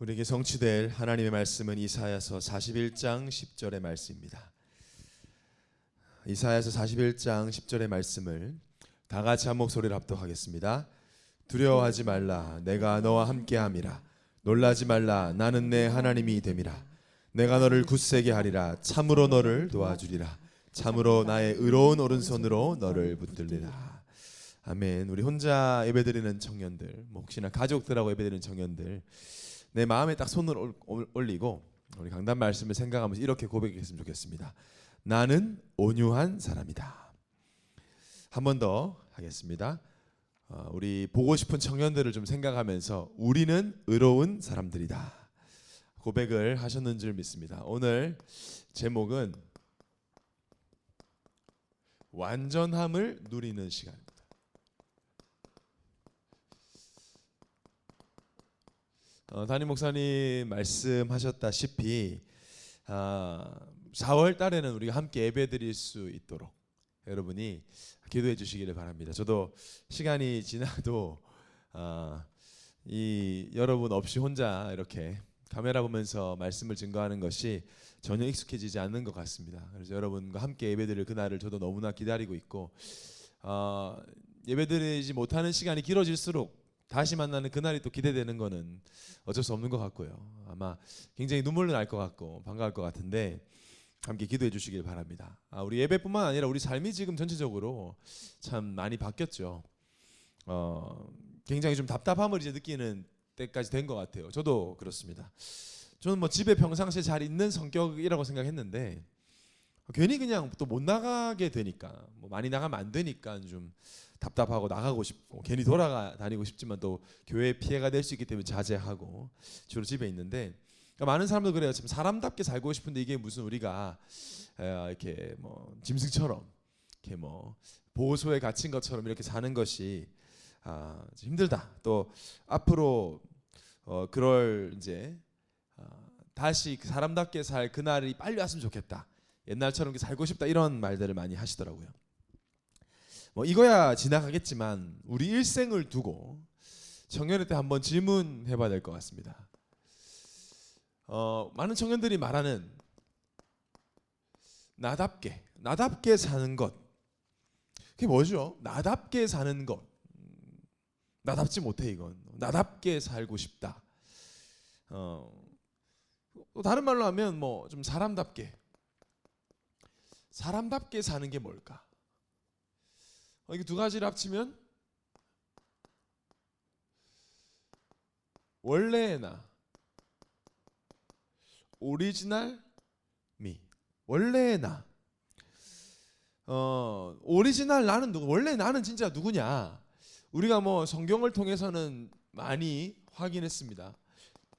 우리에게 성취될 하나님의 말씀은 이사야서 41장 10절의 말씀입니다. 이사야서 41장 10절의 말씀을 다 같이 한 목소리로 합독하겠습니다. 두려워하지 말라, 내가 너와 함께함이라. 놀라지 말라, 나는 내 하나님이 됨이라. 내가 너를 굳세게 하리라. 참으로 너를 도와주리라. 참으로 나의 의로운 오른손으로 너를 붙들리라. 아멘. 우리 혼자 예배드리는 청년들, 혹시나 가족들하고 예배드리는 청년들, 내 마음에 딱 손을 올리고 우리 강단 말씀을 생각하면서 이렇게 고백했으면 좋겠습니다. 나는 온유한 사람이다. 한 번 더 하겠습니다. 우리 보고 싶은 청년들을 좀 생각하면서 우리는 의로운 사람들이다. 고백을 하셨는 줄 믿습니다. 오늘 제목은 완전함을 누리는 시간입니다. 담임 목사님 말씀하셨다시피 4월 달에는 우리가 함께 예배드릴 수 있도록 여러분이 기도해 주시기를 바랍니다. 저도 시간이 지나도 이 여러분 없이 혼자 이렇게 카메라 보면서 말씀을 증거하는 것이 전혀 익숙해지지 않는 것 같습니다. 그래서 여러분과 함께 예배드릴 그날을 저도 너무나 기다리고 있고 예배드리지 못하는 시간이 길어질수록 다시 만나는 그날이 또 기대되는 거는 어쩔 수 없는 것 같고요. 아마 굉장히 눈물도 날 것 같고 반가울 것 같은데 함께 기도해 주시길 바랍니다. 우리 예배뿐만 아니라 우리 삶이 지금 전체적으로 참 많이 바뀌었죠. 굉장히 좀 답답함을 이제 느끼는 때까지 된 것 같아요. 저도 그렇습니다. 저는 뭐 집에 평상시에 잘 있는 성격이라고 생각했는데 괜히 그냥 또 못 나가게 되니까, 뭐 많이 나가면 안 되니까 좀 답답하고 나가고 싶고, 괜히 돌아다니고 싶지만 또 교회 피해가 될 수 있기 때문에 자제하고 주로 집에 있는데, 그러니까 많은 사람들 그래요. 참 사람답게 살고 싶은데 이게 무슨 우리가 이렇게 뭐 짐승처럼 이렇게 뭐 보호소에 갇힌 것처럼 이렇게 사는 것이 힘들다. 또 앞으로 그럴 이제 다시 사람답게 살 그날이 빨리 왔으면 좋겠다. 옛날처럼 살고 싶다, 이런 말들을 많이 하시더라고요. 뭐 이거야 지나가겠지만 우리 일생을 두고 청년회 때 한번 질문해봐야 될 것 같습니다. 많은 청년들이 말하는 나답게 사는 것, 그게 뭐죠? 나답게 사는 것. 나답지 못해 이건. 나답게 살고 싶다. 다른 말로 하면 뭐 좀 사람답게 사는 게 뭘까? 이게 두 가지를 합치면 원래의 나, 오리지널 미. 원래의 나. 오리지널 나는 누구? 원래 나는 진짜 누구냐? 우리가 뭐 성경을 통해서는 많이 확인했습니다.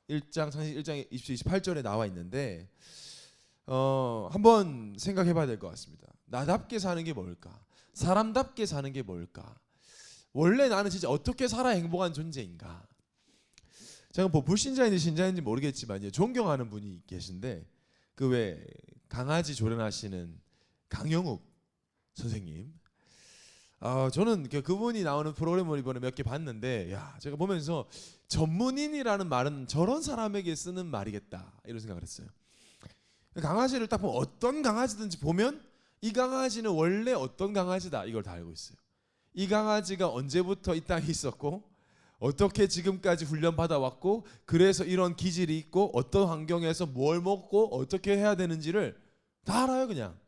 1장 28절에 나와 있는데 한번 생각해 봐야 될 것 같습니다. 나답게 사는 게 뭘까? 사람답게 사는 게 뭘까? 원래 나는 진짜 어떻게 살아 행복한 존재인가? 제가 뭐 불신자인지 신자인지 모르겠지만 존경하는 분이 계신데, 그 왜 강아지 조련하시는 강영욱 선생님, 저는 그분이 나오는 프로그램을 이번에 몇 개 봤는데, 제가 보면서 전문인이라는 말은 저런 사람에게 쓰는 말이겠다, 이런 생각을 했어요. 강아지를 딱 보면 어떤 강아지든지 보면 이 강아지는 원래 어떤 강아지다, 이걸 다 알고 있어요. 이 강아지가 언제부터 이 땅에 있었고 어떻게 지금까지 훈련받아 왔고, 그래서 이런 기질이 있고 어떤 환경에서 뭘 먹고 어떻게 해야 되는지를 다 알아요. 그냥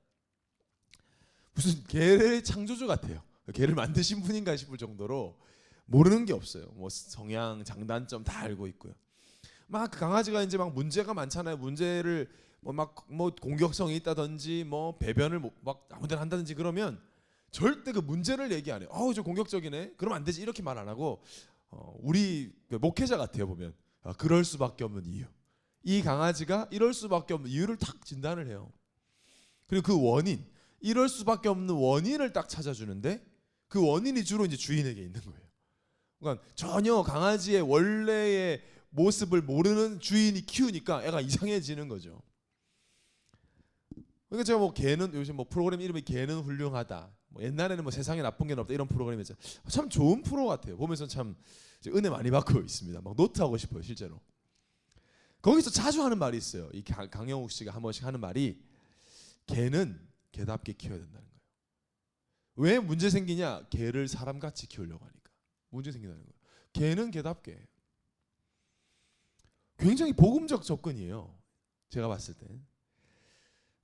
무슨 개의 창조주 같아요. 개를 만드신 분인가 싶을 정도로 모르는 게 없어요. 뭐 성향, 장단점 다 알고 있고요. 막 그 강아지가 이제 막 문제가 많잖아요. 문제를 뭐 공격성이 있다든지 뭐 배변을 막 아무데나 한다든지 그러면 절대 그 문제를 얘기 안 해요. 저 공격적이네, 그럼 안 되지, 이렇게 말 안 하고 우리 목회자 같아요. 보면 그럴 수밖에 없는 이유, 이 강아지가 이럴 수밖에 없는 이유를 딱 진단을 해요. 그리고 그 원인, 이럴 수밖에 없는 원인을 딱 찾아주는데, 그 원인이 주로 이제 주인에게 있는 거예요. 그러니까 전혀 강아지의 원래의 모습을 모르는 주인이 키우니까 애가 이상해지는 거죠. 그러니까 제가 뭐 개는, 요즘 뭐 프로그램 이름이 개는 훌륭하다, 뭐 옛날에는 뭐 세상에 나쁜 게 없다, 이런 프로그램이었죠. 참 좋은 프로 같아요. 보면서 참 은혜 많이 받고 있습니다. 막 노트하고 싶어요, 실제로. 거기서 자주 하는 말이 있어요. 이 강영욱 씨가 한 번씩 하는 말이 개는 개답게 키워야 된다는 거예요. 왜 문제 생기냐? 개를 사람같이 키우려고 하니까 문제 생긴다는 거예요. 개는 개답게. 굉장히 복음적 접근이에요. 제가 봤을 때.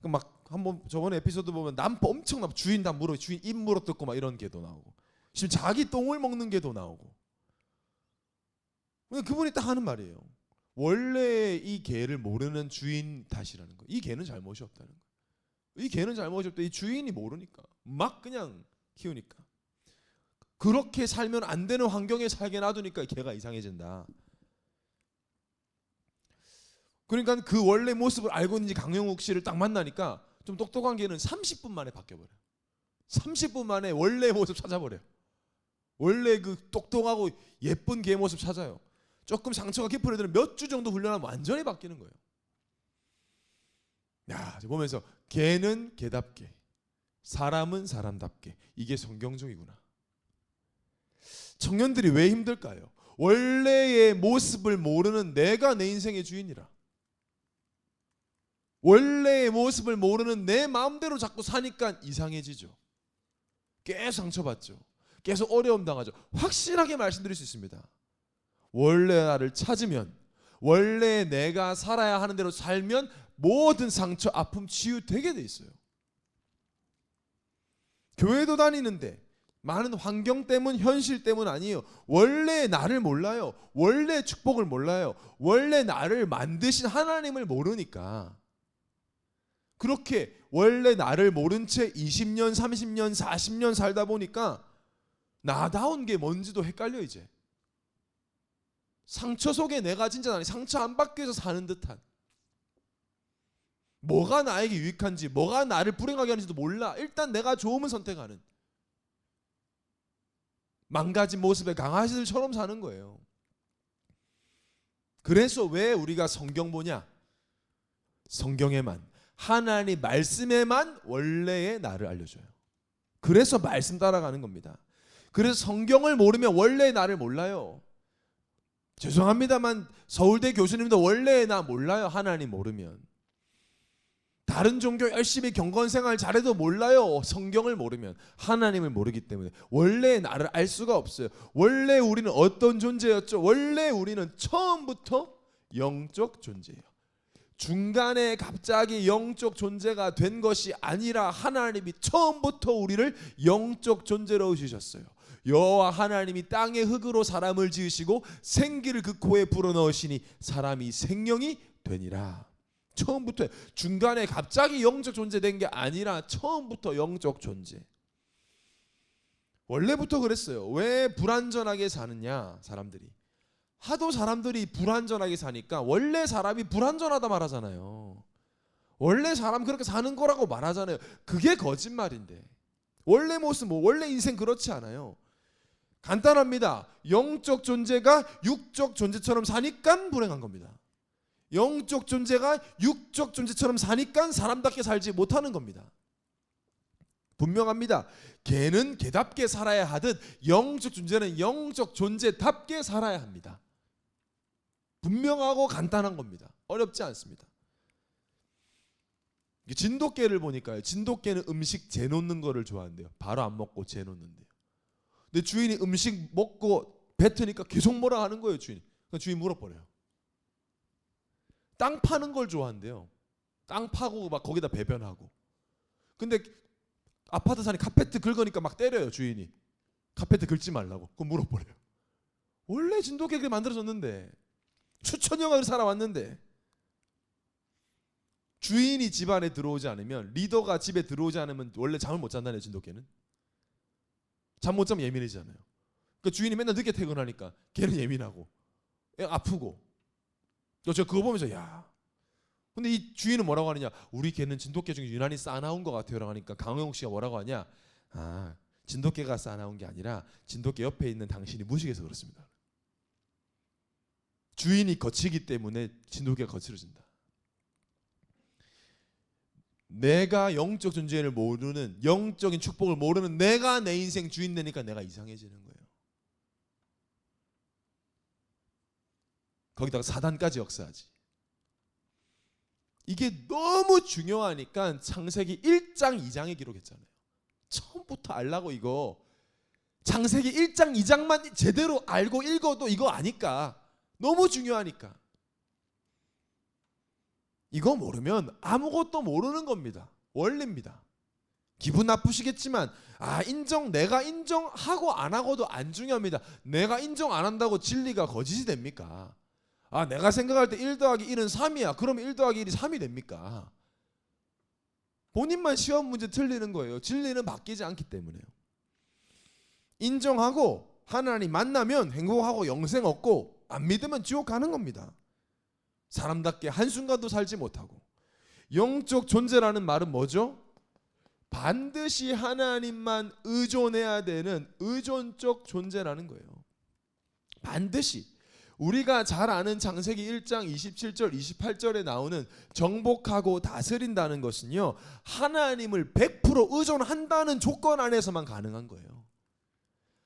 막 한번 저번에 에피소드 보면 남 엄청 주인 다 물어, 주인 입 물어 뜯고 막 이런 개도 나오고, 지금 자기 똥을 먹는 개도 나오고. 그분이 딱 하는 말이에요. 원래 이 개를 모르는 주인 탓이라는 거예요. 이 개는 잘못이 없다는 거예요. 이 개는 잘못이 없다. 이 주인이 모르니까 막 그냥 키우니까. 그렇게 살면 안 되는 환경에 살게 놔두니까 개가 이상해진다. 그러니까 그 원래 모습을 알고 있는지 강영욱 씨를 딱 만나니까 좀 똑똑한 개는 30분 만에 바뀌어버려요. 30분 만에 원래 모습 찾아버려요. 원래 그 똑똑하고 예쁜 개 모습 찾아요. 조금 상처가 깊은 애들은 몇 주 정도 훈련하면 완전히 바뀌는 거예요. 야, 보면서 개는 개답게, 사람은 사람답게. 이게 성경적이구나. 청년들이 왜 힘들까요? 원래의 모습을 모르는 내가 내 인생의 주인이라. 원래의 모습을 모르는 내 마음대로 자꾸 사니까 이상해지죠. 계속 상처받죠. 계속 어려움 당하죠. 확실하게 말씀드릴 수 있습니다. 원래 나를 찾으면, 원래 내가 살아야 하는 대로 살면 모든 상처, 아픔 치유되게 돼 있어요. 교회도 다니는데 많은 환경 때문, 현실 때문 아니에요. 원래 나를 몰라요. 원래 축복을 몰라요. 원래 나를 만드신 하나님을 모르니까. 그렇게 원래 나를 모른 채 20년, 30년, 40년 살다 보니까 나다운 게 뭔지도 헷갈려 이제. 상처 속에 내가 진짜 나니 상처 안 받기 위해서 사는 듯한. 뭐가 나에게 유익한지, 뭐가 나를 불행하게 하는지도 몰라. 일단 내가 좋으면 선택하는. 망가진 모습의 강아지들처럼 사는 거예요. 그래서 왜 우리가 성경 보냐? 성경에만, 하나님 말씀에만 원래의 나를 알려줘요. 그래서 말씀 따라가는 겁니다. 그래서 성경을 모르면 원래의 나를 몰라요. 죄송합니다만 서울대 교수님도 원래의 나 몰라요. 하나님 모르면. 다른 종교 열심히 경건생활 잘해도 몰라요. 성경을 모르면. 하나님을 모르기 때문에 원래의 나를 알 수가 없어요. 원래 우리는 어떤 존재였죠? 원래 우리는 처음부터 영적 존재예요. 중간에 갑자기 영적 존재가 된 것이 아니라 하나님이 처음부터 우리를 영적 존재로 지으셨어요. 여호와 하나님이 땅의 흙으로 사람을 지으시고 생기를 그 코에 불어넣으시니 사람이 생명이 되니라. 처음부터, 중간에 갑자기 영적 존재 된 게 아니라 처음부터 영적 존재. 원래부터 그랬어요. 왜 불완전하게 사느냐? 사람들이 하도 사람들이 불완전하게 사니까 원래 사람이 불완전하다 말하잖아요. 원래 사람 그렇게 사는 거라고 말하잖아요. 그게 거짓말인데. 원래 모습, 원래 인생 그렇지 않아요. 간단합니다. 영적 존재가 육적 존재처럼 사니까 불행한 겁니다. 영적 존재가 육적 존재처럼 사니까 사람답게 살지 못하는 겁니다. 분명합니다. 개는 개답게 살아야 하듯 영적 존재는 영적 존재답게 살아야 합니다. 분명하고 간단한 겁니다. 어렵지 않습니다. 진돗개를 보니까요. 진돗개는 음식 재놓는 거를 좋아한대요. 바로 안 먹고 재놓는데요. 근데 주인이 음식 먹고 뱉으니까 계속 뭐라 하는 거예요. 주인이. 그러니까 주인 물어버려요. 땅 파는 걸 좋아한대요. 땅 파고 막 거기다 배변하고. 근데 아파트 사니 카페트 긁으니까 막 때려요. 주인이. 카페트 긁지 말라고. 그거 물어버려요. 원래 진돗개가 만들어졌는데, 수천여가 살아왔는데, 주인이 집 안에 들어오지 않으면, 리더가 집에 들어오지 않으면 원래 잠을 못 잔다네요. 진돗개는. 잠 못 자면 예민해지잖아요. 그러니까 주인이 맨날 늦게 퇴근하니까 걔는 예민하고 아프고. 제가 그거 보면서 야, 근데 이 주인은 뭐라고 하느냐? 우리 개는 진돗개 중에 유난히 싸나운 것 같아요라고 하니까 강영욱 씨가 뭐라고 하냐? 아, 진돗개가 싸나운 게 아니라 진돗개 옆에 있는 당신이 무식해서 그렇습니다. 주인이 거치기 때문에 진돗개가 거칠어진다. 내가 영적 존재를 모르는, 영적인 축복을 모르는 내가 내 인생 주인 되니까 내가 이상해지는 거예요. 거기다가 사단까지 역사하지. 이게 너무 중요하니까 창세기 1장 2장에 기록했잖아요. 처음부터 알라고 이거. 창세기 1장 2장만 제대로 알고 읽어도 이거 아니까. 너무 중요하니까. 이거 모르면 아무것도 모르는 겁니다. 원리입니다. 기분 나쁘시겠지만 내가 인정하고 안 하고도 안 중요합니다. 내가 인정 안 한다고 진리가 거짓이 됩니까? 내가 생각할 때 1 더하기 1은 3이야. 그럼 1 더하기 1이 3이 됩니까? 본인만 시험 문제 틀리는 거예요. 진리는 바뀌지 않기 때문에요. 인정하고 하나님 만나면 행복하고 영생 얻고 안 믿으면 지옥 가는 겁니다. 사람답게 한순간도 살지 못하고. 영적 존재라는 말은 뭐죠? 반드시 하나님만 의존해야 되는 의존적 존재라는 거예요. 반드시. 우리가 잘 아는 창세기 1장 27절 28절에 나오는 정복하고 다스린다는 것은요, 하나님을 100% 의존한다는 조건 안에서만 가능한 거예요.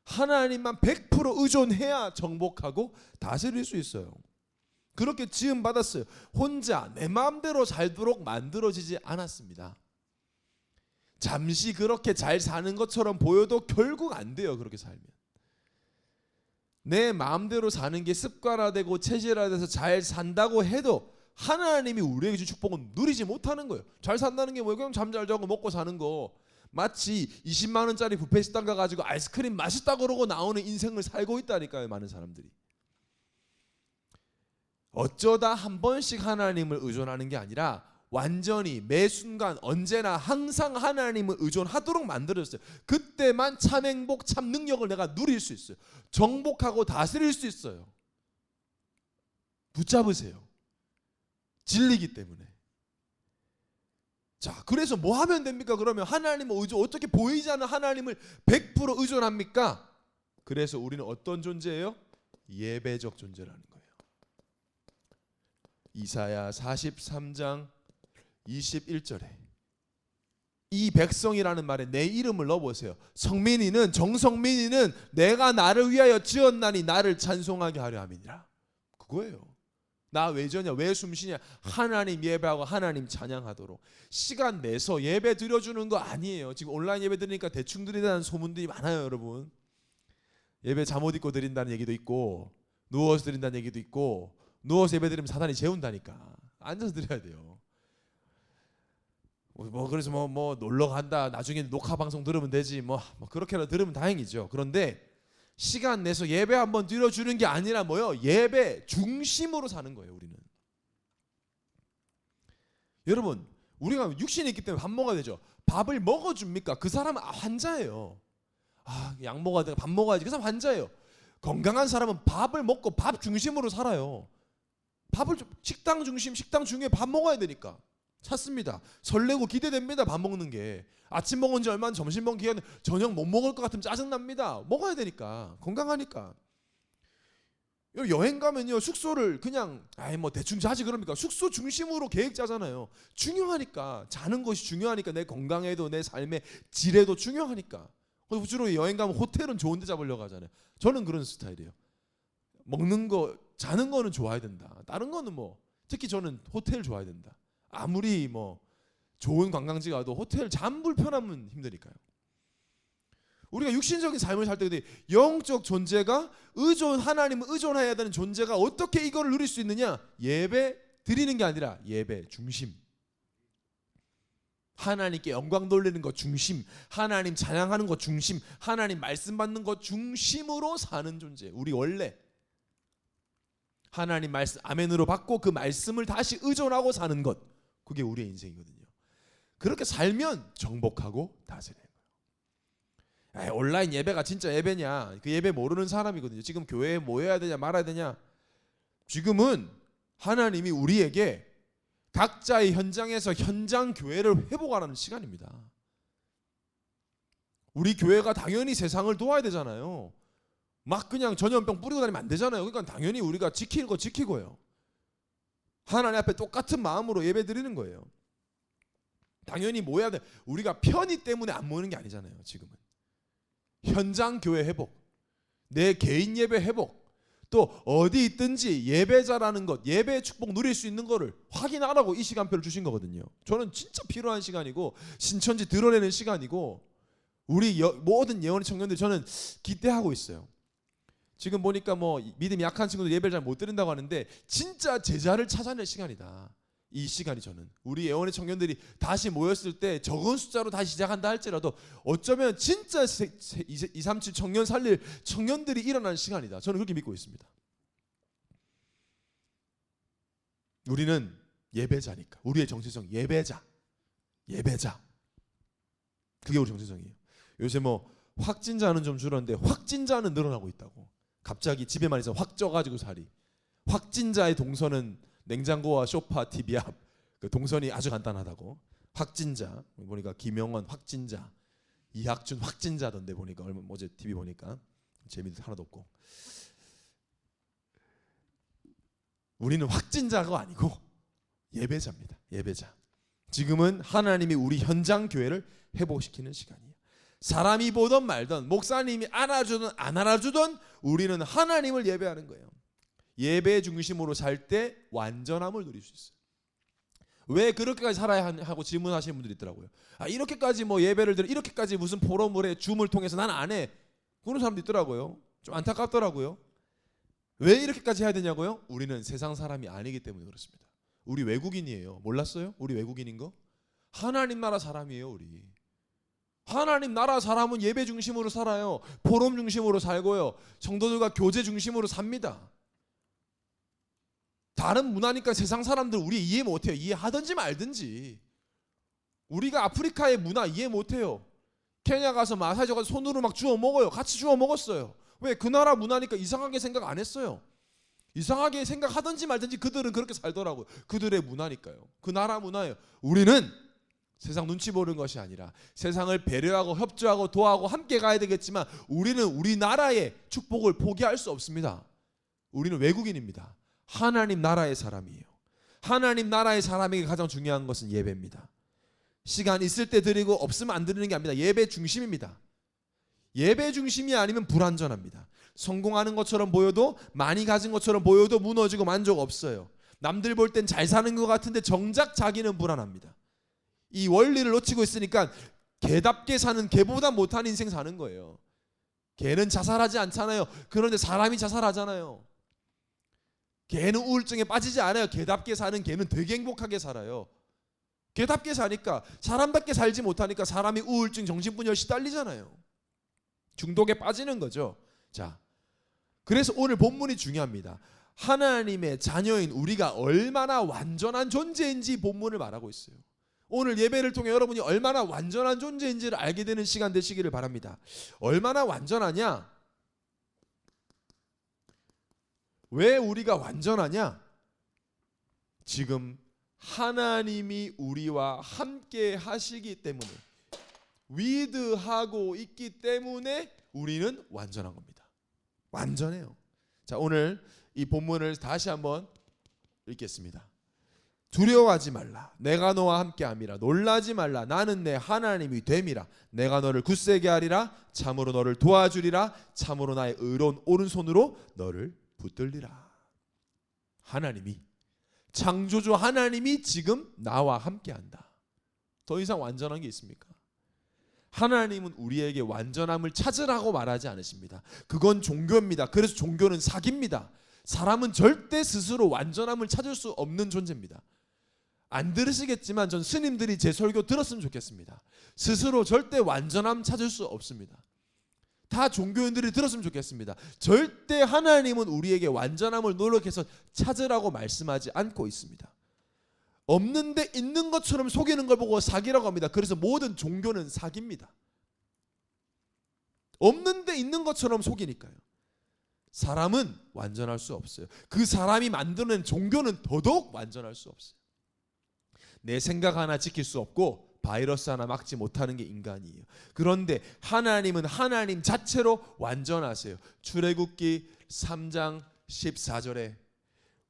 하나님만 100% 의존해야 정복하고 다스릴 수 있어요. 그렇게 지음 받았어요. 혼자 내 마음대로 살도록 만들어지지 않았습니다. 잠시 그렇게 잘 사는 것처럼 보여도 결국 안 돼요. 그렇게 살면 내 마음대로 사는 게 습관화되고 체질화돼서 잘 산다고 해도 하나님이 우리에게 준 축복은 누리지 못하는 거예요. 잘 산다는 게 뭐예요? 그냥 잠 잘 자고 먹고 사는 거. 마치 20만 원짜리 뷔페 식당 가가지고 아이스크림 맛있다 그러고 나오는 인생을 살고 있다니까요. 많은 사람들이. 어쩌다 한 번씩 하나님을 의존하는 게 아니라 완전히 매 순간 언제나 항상 하나님을 의존하도록 만들어졌어요. 그때만 참 행복, 참 능력을 내가 누릴 수 있어요. 정복하고 다스릴 수 있어요. 붙잡으세요. 진리기 때문에. 자, 그래서 뭐 하면 됩니까? 그러면 하나님을 어떻게 보이지 않는 하나님을 100% 의존합니까? 그래서 우리는 어떤 존재예요? 예배적 존재라는 거예요. 이사야 43장 21절에 이 백성이라는 말에 내 이름을 넣어보세요. 성민이는 정성민이는 내가 나를 위하여 지었나니 나를 찬송하게 하려 함이니라. 그거예요. 나 왜 저냐 왜 숨쉬냐 하나님 예배하고 하나님 찬양하도록 시간 내서 예배 드려주는 거 아니에요. 지금 온라인 예배 드리니까 대충 드린다는 소문들이 많아요. 여러분 예배 잠옷 입고 드린다는 얘기도 있고 누워서 드린다는 얘기도 있고 누워서 예배 드리면 사단이 재운다니까. 앉아서 드려야 돼요. 그래서 뭐 놀러 간다 나중에 녹화 방송 들으면 되지 뭐 그렇게라도 들으면 다행이죠. 그런데 시간 내서 예배 한번 드려주는 게 아니라 뭐요? 예배 중심으로 사는 거예요. 우리는. 여러분 우리가 육신이 있기 때문에 밥 먹어야 되죠. 밥을 먹어줍니까? 그 사람은 환자예요. 약 먹어야 돼, 밥 먹어야지. 그 사람 환자예요. 건강한 사람은 밥을 먹고 밥 중심으로 살아요. 밥을 식당 중에 밥 먹어야 되니까 찾습니다. 설레고 기대됩니다. 밥 먹는 게. 아침 먹은 지 얼마 안 점심 먹은 기간에 저녁 못 먹을 것 같으면 짜증납니다. 먹어야 되니까. 건강하니까. 여행 가면요 숙소를 그냥 뭐 대충 자지 그럽니까? 숙소 중심으로 계획 짜잖아요. 중요하니까. 자는 것이 중요하니까. 내 건강에도 내 삶의 질에도 중요하니까. 주로 여행 가면 호텔은 좋은 데 잡으려고 하잖아요. 저는 그런 스타일이에요. 먹는 거 자는 거는 좋아야 된다. 다른 거는 특히 저는 호텔 좋아야 된다. 아무리 좋은 관광지 가도 호텔 잠 불편하면 힘드니까요. 우리가 육신적인 삶을 살 때 영적 존재가 하나님을 의존해야 되는 존재가 어떻게 이거를 누릴 수 있느냐? 예배 드리는 게 아니라 예배 중심. 하나님께 영광 돌리는 것 중심, 하나님 찬양하는 것 중심, 하나님 말씀 받는 것 중심으로 사는 존재. 우리 원래 하나님 말씀 아멘으로 받고 그 말씀을 다시 의존하고 사는 것. 그게 우리의 인생이거든요. 그렇게 살면 정복하고 다스리는 거예요. 온라인 예배가 진짜 예배냐? 그 예배 모르는 사람이거든요. 지금 교회에 모여야 되냐 말아야 되냐? 지금은 하나님이 우리에게 각자의 현장에서 현장 교회를 회복하라는 시간입니다. 우리 교회가 당연히 세상을 도와야 되잖아요. 막 그냥 전염병 뿌리고 다니면 안 되잖아요. 그러니까 당연히 우리가 지키는 거 지키고요. 하나님 앞에 똑같은 마음으로 예배 드리는 거예요. 당연히 모여야 돼. 우리가 편의 때문에 안 모이는 게 아니잖아요. 지금은 현장 교회 회복, 내 개인 예배 회복, 또 어디 있든지 예배자라는 것, 예배의 축복 누릴 수 있는 거를 확인하라고 이 시간표를 주신 거거든요. 저는 진짜 필요한 시간이고 신천지 드러내는 시간이고 우리 모든 예언의 청년들 저는 기대하고 있어요. 지금 보니까 뭐 믿음이 약한 친구들 예배를 잘 못 드린다고 하는데 진짜 제자를 찾아낼 시간이다. 이 시간이 저는 우리 예언의 청년들이 다시 모였을 때 적은 숫자로 다시 시작한다 할지라도 어쩌면 진짜 237 청년 살릴 청년들이 일어나는 시간이다. 저는 그렇게 믿고 있습니다. 우리는 예배자니까. 우리의 정체성 예배자. 그게 우리 정체성이에요. 요새 뭐 확진자는 좀 줄었는데 확진자는 늘어나고 있다고. 갑자기 집에만 있어 확 쪄가지고 살이. 확진자의 동선은 냉장고와 소파, TV 앞. 그 동선이 아주 간단하다고. 확진자 보니까 김영원 확진자, 이학준 확진자던데 보니까 얼마 어제 TV 보니까 재미도 하나도 없고. 우리는 확진자가 아니고 예배자입니다. 예배자. 지금은 하나님이 우리 현장 교회를 회복시키는 시간이에요. 사람이 보던 말던 목사님이 안아주든 안 안아주든 우리는 하나님을 예배하는 거예요. 예배 중심으로 살 때 완전함을 누릴 수 있어요. 왜 그렇게까지 살아야 하고 질문하시는 분들이 있더라고요. 이렇게까지 뭐 예배를 드려 이렇게까지 무슨 포럼을 해 줌을 통해서 난 안 해. 그런 사람도 있더라고요. 좀 안타깝더라고요. 왜 이렇게까지 해야 되냐고요? 우리는 세상 사람이 아니기 때문에 그렇습니다. 우리 외국인이에요. 몰랐어요? 우리 외국인인 거? 하나님 나라 사람이에요. 우리 하나님 나라 사람은 예배 중심으로 살아요. 포럼 중심으로 살고요. 성도들과 교제 중심으로 삽니다. 다른 문화니까 세상 사람들 우리 이해 못해요. 이해하든지 말든지. 우리가 아프리카의 문화 이해 못해요. 케냐 가서 마사지 가서 손으로 막 주워 먹어요. 같이 주워 먹었어요. 왜? 그 나라 문화니까 이상하게 생각 안 했어요. 이상하게 생각하든지 말든지 그들은 그렇게 살더라고요. 그들의 문화니까요. 그 나라 문화예요. 우리는 세상 눈치 보는 것이 아니라 세상을 배려하고 협조하고 도와하고 함께 가야 되겠지만 우리는 우리나라의 축복을 포기할 수 없습니다. 우리는 외국인입니다. 하나님 나라의 사람이에요. 하나님 나라의 사람에게 가장 중요한 것은 예배입니다. 시간 있을 때 드리고 없으면 안 드리는 게 아닙니다. 예배 중심입니다. 예배 중심이 아니면 불완전합니다. 성공하는 것처럼 보여도 많이 가진 것처럼 보여도 무너지고 만족 없어요. 남들 볼 땐 잘 사는 것 같은데 정작 자기는 불안합니다. 이 원리를 놓치고 있으니까 개답게 사는 개보다 못한 인생 사는 거예요. 개는 자살하지 않잖아요. 그런데 사람이 자살하잖아요. 개는 우울증에 빠지지 않아요. 개답게 사는 개는 되게 행복하게 살아요. 개답게 사니까 사람답게 살지 못하니까 사람이 우울증, 정신분열 시달리잖아요. 중독에 빠지는 거죠. 자, 그래서 오늘 본문이 중요합니다. 하나님의 자녀인 우리가 얼마나 완전한 존재인지 본문을 말하고 있어요. 오늘 예배를 통해 여러분이 얼마나 완전한 존재인지를 알게 되는 시간 되시기를 바랍니다. 얼마나 완전하냐? 왜 우리가 완전하냐? 지금 하나님이 우리와 함께 하시기 때문에, 위드하고 있기 때문에 우리는 완전한 겁니다. 완전해요. 자, 오늘 이 본문을 다시 한번 읽겠습니다. 두려워하지 말라. 내가 너와 함께함이라. 놀라지 말라. 나는 내 하나님이 됨이라. 내가 너를 굳세게 하리라. 참으로 너를 도와주리라. 참으로 나의 의로운 오른손으로 너를 붙들리라. 하나님이, 창조주 하나님이 지금 나와 함께한다. 더 이상 완전한 게 있습니까? 하나님은 우리에게 완전함을 찾으라고 말하지 않으십니다. 그건 종교입니다. 그래서 종교는 사기입니다. 사람은 절대 스스로 완전함을 찾을 수 없는 존재입니다. 안 들으시겠지만 전 스님들이 제 설교 들었으면 좋겠습니다. 스스로 절대 완전함 찾을 수 없습니다. 다 종교인들이 들었으면 좋겠습니다. 절대 하나님은 우리에게 완전함을 노력해서 찾으라고 말씀하지 않고 있습니다. 없는데 있는 것처럼 속이는 걸 보고 사기라고 합니다. 그래서 모든 종교는 사기입니다. 없는데 있는 것처럼 속이니까요. 사람은 완전할 수 없어요. 그 사람이 만드는 종교는 더더욱 완전할 수 없어요. 내 생각 하나 지킬 수 없고 바이러스 하나 막지 못하는 게 인간이에요. 그런데 하나님은 하나님 자체로 완전하세요. 출애굽기 3장 14절에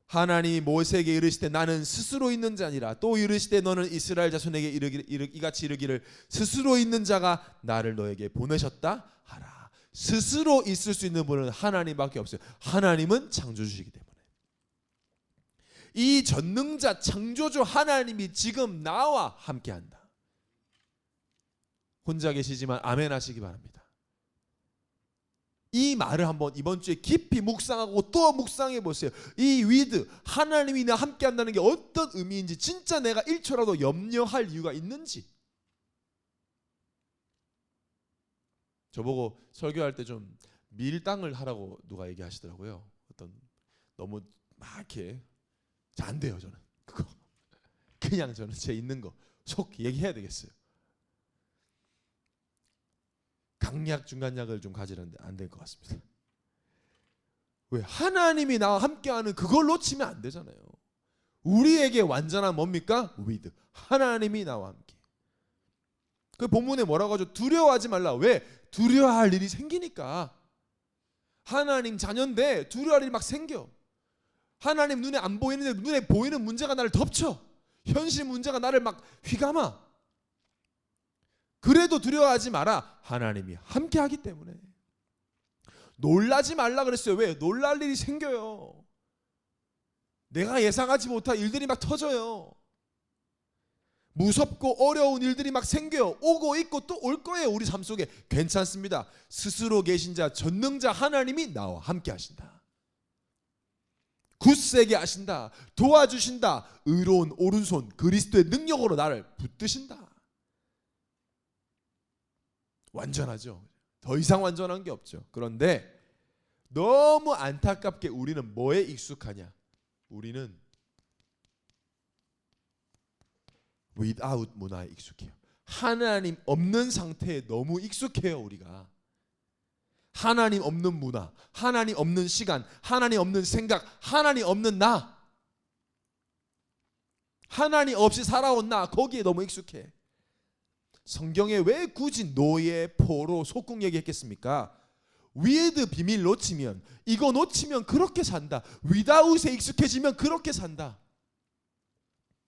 하나님이 모세에게 이르시되 나는 스스로 있는 자니라. 또 이르시되 너는 이스라엘 자손에게 이같이 이르기를 스스로 있는 자가 나를 너에게 보내셨다 하라. 스스로 있을 수 있는 분은 하나님밖에 없어요. 하나님은 창조주시기 때문에. 이 전능자 창조주 하나님이 지금 나와 함께한다. 혼자 계시지만 아멘 하시기 바랍니다. 이 말을 한번 이번 주에 깊이 묵상하고 또 묵상해 보세요. 이 위드, 하나님이 나 함께 한다는 게 어떤 의미인지, 진짜 내가 1초라도 염려할 이유가 있는지. 저보고 설교할 때 좀 밀당을 하라고 누가 얘기하시더라고요. 어떤 너무 막 이렇게 잘 안 돼요. 저는 그거 그냥 저는 제 있는 거 속 얘기해야 되겠어요. 강약 중간약을 좀 가지는데 안 될 것 같습니다. 왜? 하나님이 나와 함께하는 그걸 놓치면 안 되잖아요. 우리에게 완전한 뭡니까? with. 하나님이 나와 함께. 그 본문에 뭐라고 하죠? 두려워하지 말라. 왜? 두려워할 일이 생기니까. 하나님 자녀인데 두려워할 일이 막 생겨. 하나님 눈에 안 보이는데 눈에 보이는 문제가 나를 덮쳐. 현실 문제가 나를 막 휘감아. 그래도 두려워하지 마라. 하나님이 함께 하기 때문에. 놀라지 말라 그랬어요. 왜? 놀랄 일이 생겨요. 내가 예상하지 못한 일들이 막 터져요. 무섭고 어려운 일들이 막 생겨요. 오고 있고 또 올 거예요. 우리 삶 속에. 괜찮습니다. 스스로 계신 자 전능자 하나님이 나와 함께 하신다. 굳세게 하신다. 도와주신다. 의로운 오른손 그리스도의 능력으로 나를 붙드신다. 완전하죠. 더 이상 완전한 게 없죠. 그런데 너무 안타깝게 우리는 뭐에 익숙하냐? 우리는 without 문화에 익숙해요. 하나님 없는 상태에 너무 익숙해요. 우리가 하나님 없는 문화, 하나님 없는 시간, 하나님 없는 생각, 하나님 없는 나, 하나님 없이 살아온 나, 거기에 너무 익숙해. 성경에 왜 굳이 노예, 포로, 속국 얘기했겠습니까? 위에드 비밀 놓치면, 이거 놓치면 그렇게 산다. without에 익숙해지면 그렇게 산다.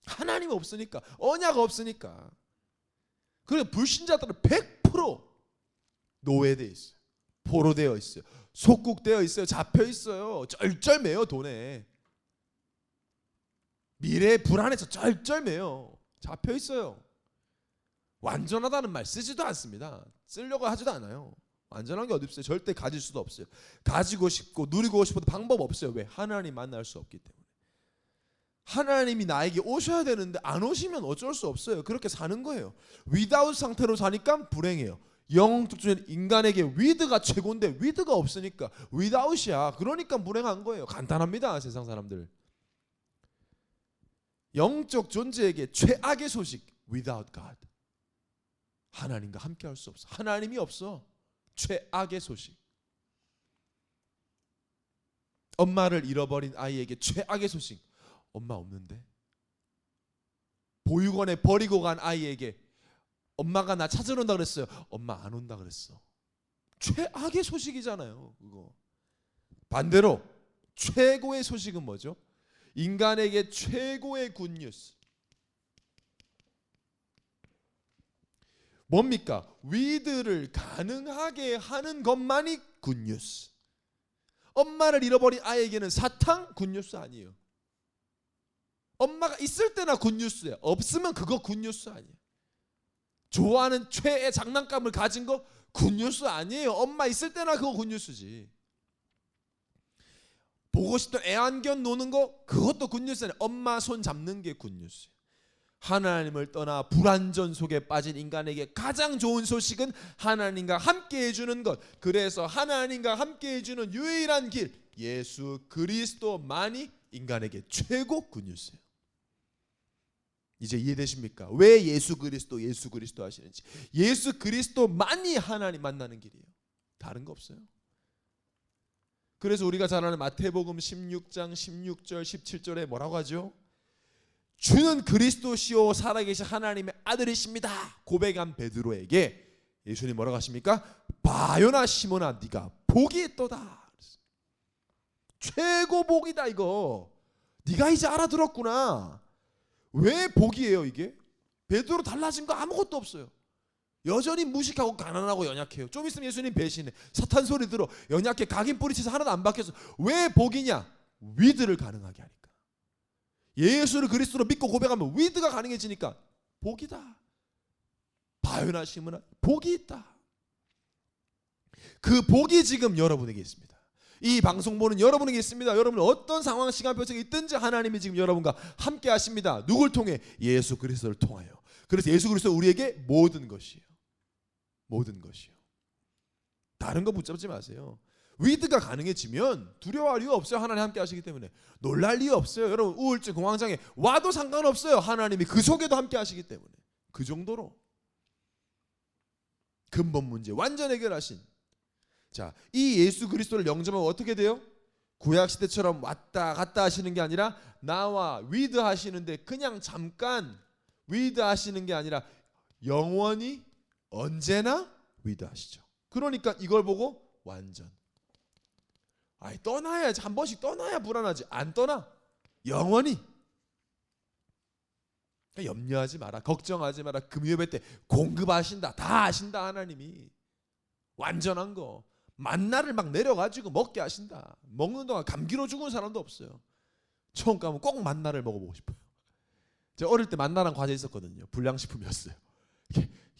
하나님 없으니까, 언약 없으니까. 그래서 불신자들은 100% 노예되어 있어요. 포로되어 있어요. 속국되어 있어요. 잡혀 있어요. 쩔쩔매요. 돈에. 미래에 불안해서 쩔쩔매요. 잡혀 있어요. 완전하다는 말 쓰지도 않습니다. 쓰려고 하지도 않아요. 완전한 게 어디 있어요. 절대 가질 수도 없어요. 가지고 싶고 누리고 싶어도 방법 없어요. 왜? 하나님 만날 수 없기 때문에. 하나님이 나에게 오셔야 되는데 안 오시면 어쩔 수 없어요. 그렇게 사는 거예요. without 상태로 사니까 불행해요. 영적인 인간에게 with가 최고인데 with가 없으니까 without이야. 그러니까 불행한 거예요. 간단합니다. 세상 사람들. 영적 존재에게 최악의 소식, without God. 하나님과 함께 할 수 없어. 하나님이 없어. 최악의 소식. 엄마를 잃어버린 아이에게 최악의 소식. 엄마 없는데. 보육원에 버리고 간 아이에게 엄마가 나 찾으러 온다 그랬어요. 엄마 안 온다 그랬어. 최악의 소식이잖아요. 그거. 반대로 최고의 소식은 뭐죠? 인간에게 최고의 굿뉴스. 뭡니까? 위드를 가능하게 하는 것만이 굿뉴스. 엄마를 잃어버린 아이에게는 사탕 굿뉴스 아니에요. 엄마가 있을 때나 굿뉴스예요. 없으면 그거 굿뉴스 아니에요. 좋아하는 최애 장난감을 가진 거 굿뉴스 아니에요. 엄마 있을 때나 그거 굿뉴스지. 보고 싶던 애완견 노는 거 그것도 굿뉴스 아니에요. 엄마 손 잡는 게 굿뉴스예요. 하나님을 떠나 불완전 속에 빠진 인간에게 가장 좋은 소식은 하나님과 함께 해주는 것. 그래서 하나님과 함께 해주는 유일한 길, 예수 그리스도만이 인간에게 최고 굿뉴스예요. 이제 이해되십니까? 왜 예수 그리스도 하시는지. 예수 그리스도만이 하나님 만나는 길이에요. 다른 거 없어요. 그래서 우리가 잘 아는 마태복음 16장 16절 17절에 뭐라고 하죠? 주는 그리스도시요 살아계신 하나님의 아들이십니다. 고백한 베드로에게 예수님 뭐라고 하십니까? 바요나 시몬아 네가 복이 있도다. 최고 복이다 이거. 네가 이제 알아들었구나. 왜 복이에요 이게? 베드로 달라진 거 아무것도 없어요. 여전히 무식하고 가난하고 연약해요. 좀 있으면 예수님 배신해. 사탄 소리 들어. 연약해. 각인 뿌리쳐서 하나도 안 바뀌어서. 왜 복이냐? 위드를 가능하게 하니까. 예수를 그리스도로 믿고 고백하면 위드가 가능해지니까 복이다. 바요나 시므나 복이 있다. 그 복이 지금 여러분에게 있습니다. 이 방송 보는 여러분에게 있습니다. 여러분 어떤 상황 시간표 속에 있든지 하나님이 지금 여러분과 함께 하십니다. 누굴 통해? 예수 그리스도를 통하여. 그래서 예수 그리스도 우리에게 모든 것이에요. 모든 것이요. 다른 거 붙잡지 마세요. 위드가 가능해지면 두려워할 이유 없어요. 하나님 함께 하시기 때문에. 놀랄 이유 없어요. 여러분 우울증 공황장애 와도 상관없어요. 하나님이 그 속에도 함께 하시기 때문에. 그 정도로 근본 문제 완전 해결하신. 자, 이 예수 그리스도를 영접하면 어떻게 돼요? 구약 시대처럼 왔다 갔다 하시는 게 아니라 나와 위드 하시는데 그냥 잠깐 위드 하시는 게 아니라 영원히 언제나 위드 하시죠. 그러니까 이걸 보고 완전. 아이 떠나야지. 한 번씩 떠나야 불안하지. 안 떠나. 영원히. 염려하지 마라. 걱정하지 마라. 금요일 때 공급하신다. 다 하신다. 하나님이. 완전한 거. 만나를 막 내려가지고 먹게 하신다. 먹는 동안 감기로 죽은 사람도 없어요. 처음 가면 꼭 만나를 먹어보고 싶어요. 제가 어릴 때 만나랑 과자 있었거든요. 불량식품이었어요.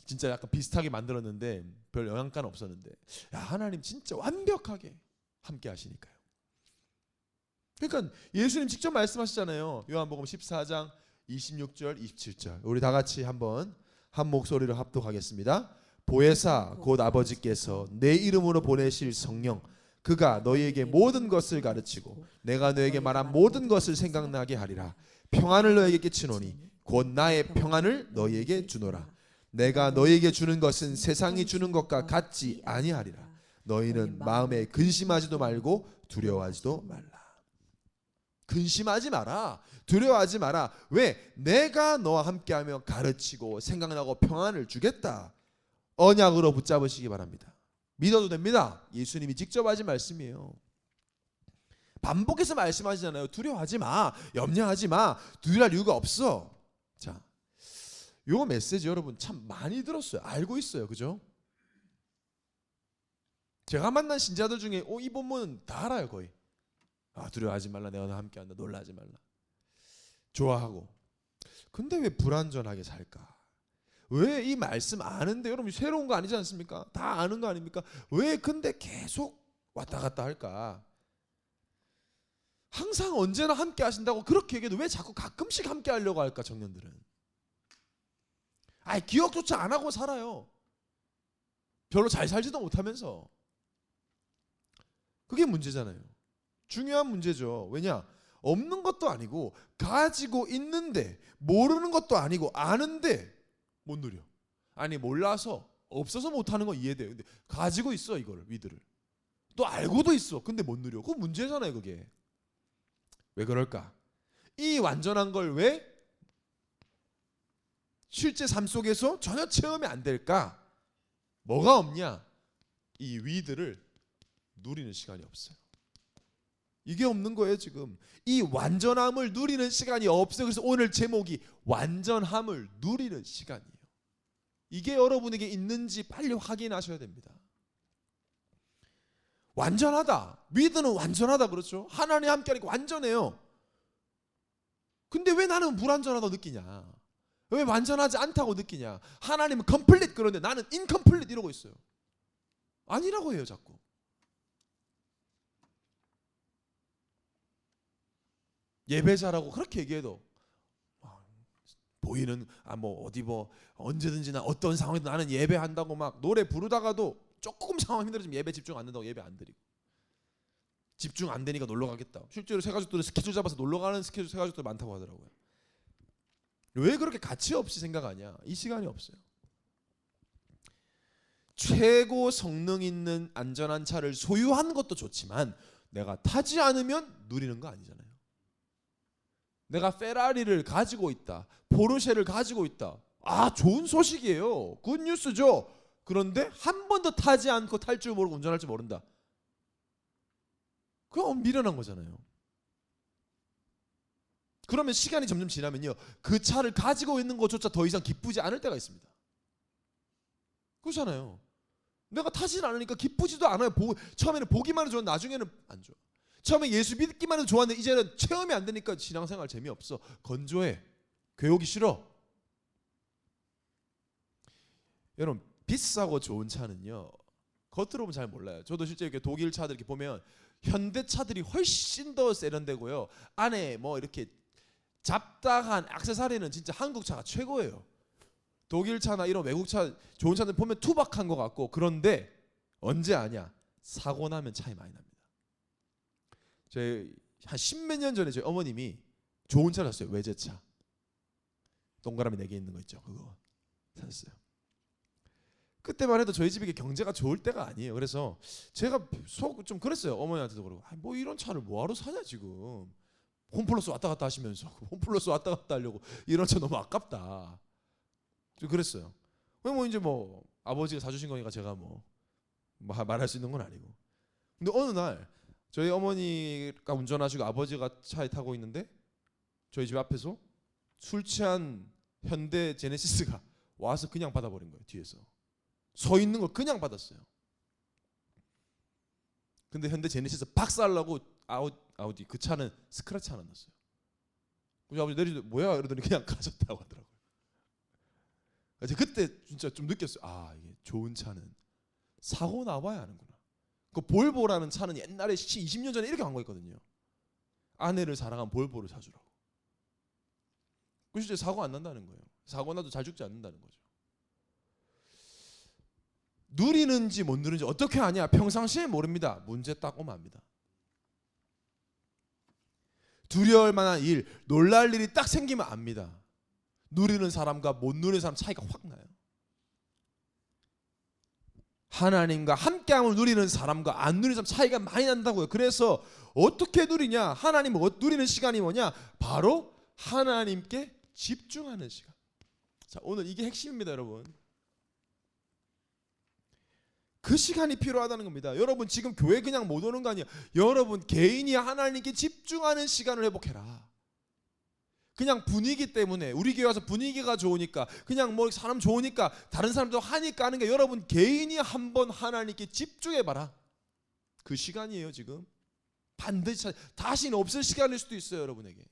진짜 약간 비슷하게 만들었는데 별 영양가는 없었는데 야 하나님 진짜 완벽하게 함께 하시니까요. 그러니까 예수님 직접 말씀하시잖아요. 요한복음 14장 26절 27절 우리 다 같이 한번 한 목소리로 합독하겠습니다. 보혜사 곧 아버지께서 내 이름으로 보내실 성령 그가 너희에게 모든 것을 가르치고 내가 너에게 말한 모든 것을 생각나게 하리라. 평안을 너에게 끼치노니 곧 나의 평안을 너희에게 주노라. 내가 너희에게 주는 것은 세상이 주는 것과 같지 아니하리라. 너희는 마음에 근심하지도 말고 두려워하지도 말라. 근심하지 마라. 두려워하지 마라. 왜? 내가 너와 함께하며 가르치고 생각나고 평안을 주겠다. 언약으로 붙잡으시기 바랍니다. 믿어도 됩니다. 예수님이 직접 하신 말씀이에요. 반복해서 말씀하시잖아요. 두려워하지 마. 염려하지 마. 두려워할 이유가 없어. 자, 요 메시지 여러분 참 많이 들었어요. 알고 있어요. 그죠? 제가 만난 신자들 중에 이 본문은 다 알아요. 거의. 두려워하지 말라. 내가 너와 함께한다. 놀라지 말라. 좋아하고. 근데 왜 불안전하게 살까? 왜 이 말씀 아는데 여러분 새로운 거 아니지 않습니까? 다 아는 거 아닙니까? 왜 근데 계속 왔다 갔다 할까? 항상 언제나 함께 하신다고 그렇게 얘기해도 왜 자꾸 가끔씩 함께 하려고 할까? 청년들은 기억조차 안 하고 살아요. 별로 잘 살지도 못하면서. 그게 문제잖아요. 중요한 문제죠. 왜냐? 없는 것도 아니고 가지고 있는데 모르는 것도 아니고 아는데 못 누려. 아니 몰라서 없어서 못하는 거 이해돼요. 근데 가지고 있어 이걸 위드를. 또 알고도 있어. 근데 못 누려. 그거 문제잖아요. 그게. 왜 그럴까? 이 완전한 걸 왜 실제 삶 속에서 전혀 체험이 안 될까? 뭐가 없냐? 이 위드를 누리는 시간이 없어요. 이게 없는 거예요 지금. 이 완전함을 누리는 시간이 없어요. 그래서 오늘 제목이 완전함을 누리는 시간이에요. 이게 여러분에게 있는지 빨리 확인하셔야 됩니다. 완전하다. 위드는 완전하다 그렇죠. 하나님 함께하니까 완전해요. 근데 왜 나는 불완전하다고 느끼냐? 왜 완전하지 않다고 느끼냐? 하나님은 컴플릿 그런데 나는 인컴플릿 이러고 있어요. 아니라고 해요 자꾸. 예배자라고 그렇게 얘기해도 보이는 어디 언제든지 나 어떤 상황에도 나는 예배한다고 막 노래 부르다가도 조금 상황 힘들어지면 예배 집중 안 된다고 예배 안 드리고 집중 안 되니까 놀러 가겠다. 실제로 새가족들은 스케줄 잡아서 놀러 가는 새가족들 많다고 하더라고요. 왜 그렇게 가치 없이 생각하냐? 이 시간이 없어요. 최고 성능 있는 안전한 차를 소유하는 것도 좋지만 내가 타지 않으면 누리는 거 아니잖아요. 내가 페라리를 가지고 있다. 포르쉐를 가지고 있다. 좋은 소식이에요. 굿뉴스죠. 그런데 한 번도 타지 않고 탈 줄 모르고 운전할 줄 모른다. 그건 미련한 거잖아요. 그러면 시간이 점점 지나면요. 그 차를 가지고 있는 것조차 더 이상 기쁘지 않을 때가 있습니다. 그렇잖아요. 내가 타진 않으니까 기쁘지도 않아요. 처음에는 보기만 해도 좋아, 나중에는 안 좋아. 처음에 예수 믿기만 해도 좋았는데 이제는 체험이 안 되니까 신앙생활 재미없어. 건조해. 교회 오기 싫어. 여러분, 비싸고 좋은 차는요, 겉으로 보면 잘 몰라요. 저도 실제 이렇게 독일 차들 이렇게 보면 현대 차들이 훨씬 더 세련되고요. 안에 뭐 이렇게 잡다한 액세서리는 진짜 한국 차가 최고예요. 독일 차나 이런 외국 차 좋은 차들 보면 투박한 것 같고, 그런데 언제 아냐? 사고 나면 차이 많이 납니다. 저희 한 10몇 년 전에 저희 어머님이 좋은 차를 샀어요. 외제차. 동그라미 4개 있는 거 있죠. 그거 샀어요. 그때만 해도 저희 집이 경제가 좋을 때가 아니에요. 그래서 제가 속 좀 그랬어요. 어머니한테도 그러고, 뭐 이런 차를 뭐하러 사냐 지금. 홈플러스 왔다 갔다 하시면서 홈플러스 왔다 갔다 하려고 이런 차 너무 아깝다. 좀 그랬어요. 뭐 이제 뭐 아버지가 사주신 거니까 제가 뭐 말할 수 있는 건 아니고. 근데 어느 날 저희 어머니가 운전하시고 아버지가 차에 타고 있는데 저희 집 앞에서 술 취한 현대 제네시스가 와서 그냥 받아버린 거예요. 뒤에서 서 있는 걸 그냥 받았어요. 근데 현대 제네시스 박살나고 아우디 그 차는 스크래치 하나 났어요. 우리 아버지 내리도 뭐야 이러더니 그냥 가졌다고 하더라고요. 제가 그때 진짜 좀 느꼈어요. 아, 이게 좋은 차는 사고 나봐야 하는구나. 그 볼보라는 차는 옛날에 20년 전에 이렇게 한 거였거든요. 아내를 사랑한 볼보를 사주라고. 그 실제 사고 안 난다는 거예요. 사고 나도 잘 죽지 않는다는 거죠. 누리는지 못 누리는지 어떻게 아냐? 평상시에 모릅니다. 문제 딱 오면 압니다. 두려울 만한 일, 놀랄 일이 딱 생기면 압니다. 누리는 사람과 못 누리는 사람 차이가 확 나요. 하나님과 함께함을 누리는 사람과 안 누리는 사람 차이가 많이 난다고요. 그래서 어떻게 누리냐? 하나님을 누리는 시간이 뭐냐? 바로 하나님께 집중하는 시간. 자, 오늘 이게 핵심입니다, 여러분. 그 시간이 필요하다는 겁니다. 여러분 지금 교회 그냥 못 오는 거 아니에요. 여러분 개인이 하나님께 집중하는 시간을 회복해라. 그냥 분위기 때문에 우리 교회 와서 분위기가 좋으니까 그냥 뭐 사람 좋으니까 다른 사람도 하니까 하는 게, 여러분 개인이 한번 하나님께 집중해봐라. 그 시간이에요. 지금 반드시 다시는 없을 시간일 수도 있어요. 여러분에게.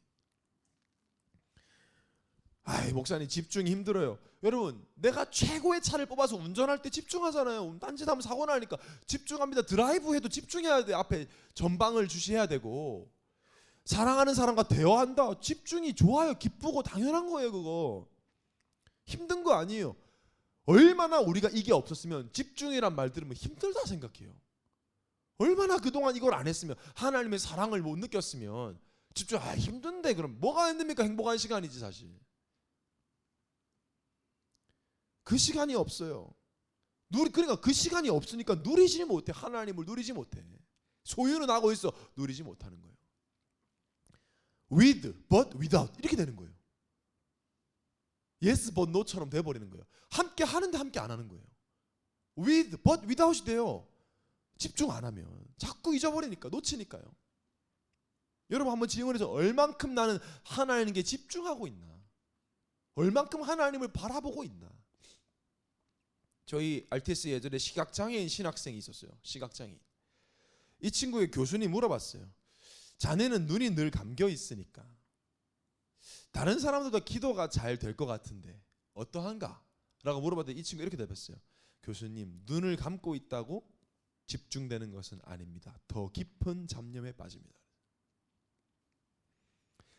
아이, 목사님 집중이 힘들어요. 여러분 내가 최고의 차를 뽑아서 운전할 때 집중하잖아요. 딴짓하면 사고 나니까 집중합니다. 드라이브 해도 집중해야 돼. 앞에 전방을 주시해야 되고, 사랑하는 사람과 대화한다. 집중이 좋아요. 기쁘고 당연한 거예요. 그거 힘든 거 아니에요. 얼마나 우리가 이게 없었으면 집중이란 말 들으면 힘들다 생각해요. 얼마나 그동안 이걸 안 했으면, 하나님의 사랑을 못 느꼈으면 집중 힘든데 그럼 뭐가 힘듭니까? 행복한 시간이지 사실. 그 시간이 없어요. 그러니까 그 시간이 없으니까 누리지 못해. 하나님을 누리지 못해. 소유는 하고 있어. 누리지 못하는 거예요. With, but without 이렇게 되는 거예요. Yes, but no처럼 돼버리는 거예요. 함께 하는데 함께 안 하는 거예요. With, but without이 돼요. 집중 안 하면 자꾸 잊어버리니까, 놓치니까요. 여러분 한번 질문해서 얼만큼 나는 하나님께 집중하고 있나? 얼만큼 하나님을 바라보고 있나? 저희 RTS 예전에 시각장애인 신학생이 있었어요. 시각장애인. 이 친구의 교수님이 물어봤어요. 자네는 눈이 늘 감겨 있으니까 다른 사람들도 기도가 잘 될 것 같은데 어떠한가? 라고 물어봤더니 이 친구가 이렇게 답했어요. 교수님, 눈을 감고 있다고 집중되는 것은 아닙니다. 더 깊은 잡념에 빠집니다.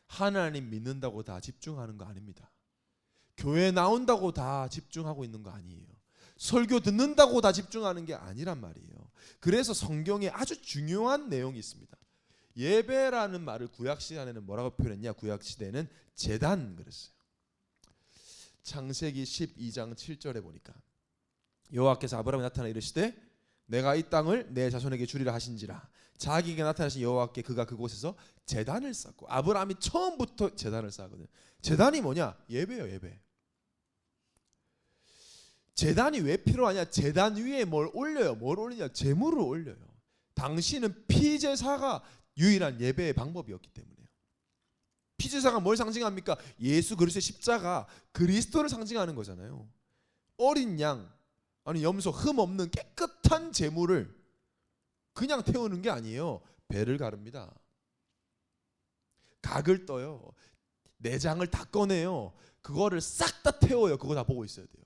하나님 믿는다고 다 집중하는 거 아닙니다. 교회 나온다고 다 집중하고 있는 거 아니에요. 설교 듣는다고 다 집중하는 게 아니란 말이에요. 그래서 성경에 아주 중요한 내용이 있습니다. 예배라는 말을 구약 시간에는 뭐라고 표현했냐? 구약 시대에는 제단 그랬어요. 창세기 12장 7절에 보니까 여호와께서 아브라함에 나타나 이르시되 내가 이 땅을 내 자손에게 주리라 하신지라. 자기에게 나타나신 여호와께 그가 그곳에서 제단을 쌓고, 아브라함이 처음부터 제단을 쌓거든요. 제단이 뭐냐? 예배예요. 예배. 제단이 왜 필요하냐? 제단 위에 뭘 올려요? 뭘 올리냐? 제물을 올려요. 당시는 피제사가 유일한 예배의 방법이었기 때문에요. 피제사가 뭘 상징합니까? 예수 그리스도의 십자가, 그리스도를 상징하는 거잖아요. 어린 양, 아니 염소 흠 없는 깨끗한 제물을 그냥 태우는 게 아니에요. 배를 가릅니다. 각을 떠요. 내장을 다 꺼내요. 그거를 싹 다 태워요. 그거 다 보고 있어야 돼요.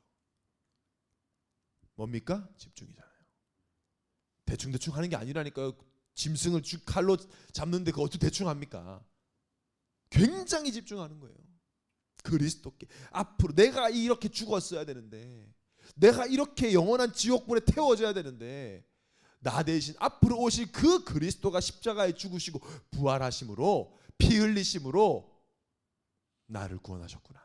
뭡니까? 집중이잖아요. 대충 하는 게 아니라니까요. 짐승을 칼로 잡는데 그거 어떻게 대충 합니까? 굉장히 집중하는 거예요. 그리스도께 앞으로 내가 이렇게 죽었어야 되는데, 내가 이렇게 영원한 지옥불에 태워져야 되는데, 나 대신 앞으로 오실 그 그리스도가 십자가에 죽으시고 부활하심으로, 피 흘리심으로 나를 구원하셨구나,